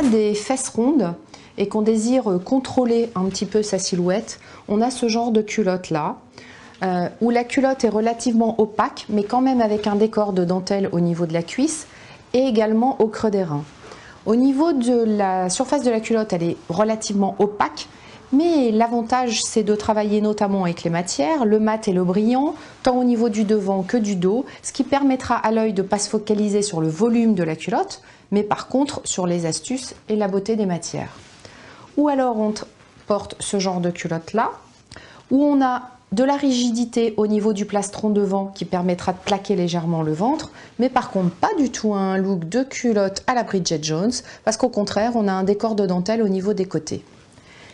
des fesses rondes et qu'on désire contrôler un petit peu sa silhouette, on a ce genre de culotte là, où la culotte est relativement opaque, mais quand même avec un décor de dentelle au niveau de la cuisse et également au creux des reins. Au niveau de la surface de la culotte, elle est relativement opaque, mais l'avantage c'est de travailler notamment avec les matières, le mat et le brillant, tant au niveau du devant que du dos, ce qui permettra à l'œil de ne pas se focaliser sur le volume de la culotte, mais par contre sur les astuces et la beauté des matières. Ou alors on porte ce genre de culotte là, où on a de la rigidité au niveau du plastron devant qui permettra de plaquer légèrement le ventre, mais par contre pas du tout un look de culotte à la Bridget Jones, parce qu'au contraire on a un décor de dentelle au niveau des côtés.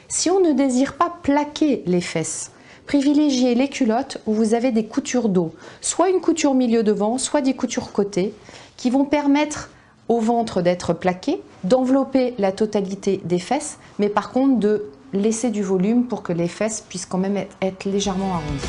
Si on ne désire pas plaquer les fesses, privilégiez les culottes où vous avez des coutures dos, soit une couture milieu devant, soit des coutures côté, qui vont permettre au ventre d'être plaqué, d'envelopper la totalité des fesses, mais par contre de laisser du volume pour que les fesses puissent quand même être légèrement arrondies.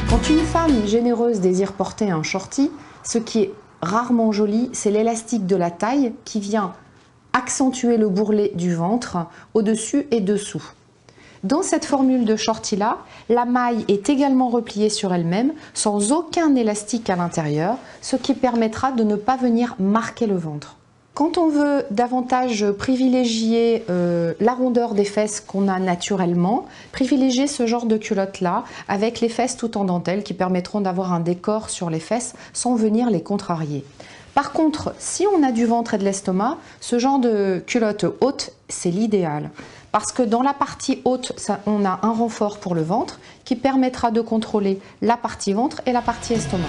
Quand une femme généreuse désire porter un shorty, ce qui est rarement joli, c'est l'élastique de la taille qui vient accentuer le bourrelet du ventre au-dessus et dessous. Dans cette formule de shorty là, la maille est également repliée sur elle-même sans aucun élastique à l'intérieur, ce qui permettra de ne pas venir marquer le ventre. Quand on veut davantage privilégier la rondeur des fesses qu'on a naturellement, privilégiez ce genre de culotte là avec les fesses tout en dentelle qui permettront d'avoir un décor sur les fesses sans venir les contrarier. Par contre, si on a du ventre et de l'estomac, ce genre de culotte haute, c'est l'idéal. Parce que dans la partie haute, on a un renfort pour le ventre qui permettra de contrôler la partie ventre et la partie estomac.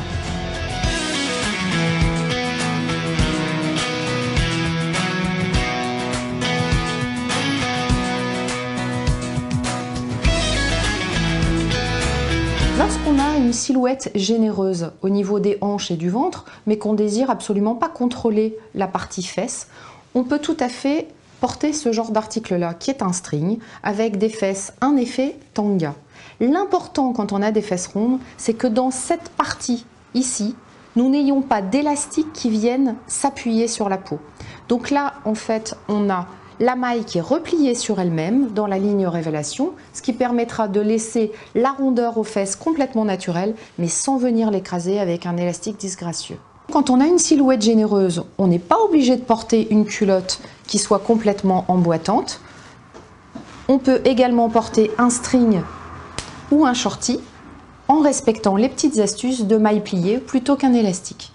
Lorsqu'on a une silhouette généreuse au niveau des hanches et du ventre, mais qu'on désire absolument pas contrôler la partie fesse, on peut tout à fait porter ce genre d'article-là, qui est un string, avec des fesses, un effet tanga. L'important quand on a des fesses rondes, c'est que dans cette partie, ici, nous n'ayons pas d'élastique qui viennent s'appuyer sur la peau. Donc là, en fait, on a la maille qui est repliée sur elle-même dans la ligne révélation, ce qui permettra de laisser la rondeur aux fesses complètement naturelle, mais sans venir l'écraser avec un élastique disgracieux. Quand on a une silhouette généreuse, on n'est pas obligé de porter une culotte qui soit complètement emboîtante. On peut également porter un string ou un shorty en respectant les petites astuces de maille pliée plutôt qu'un élastique.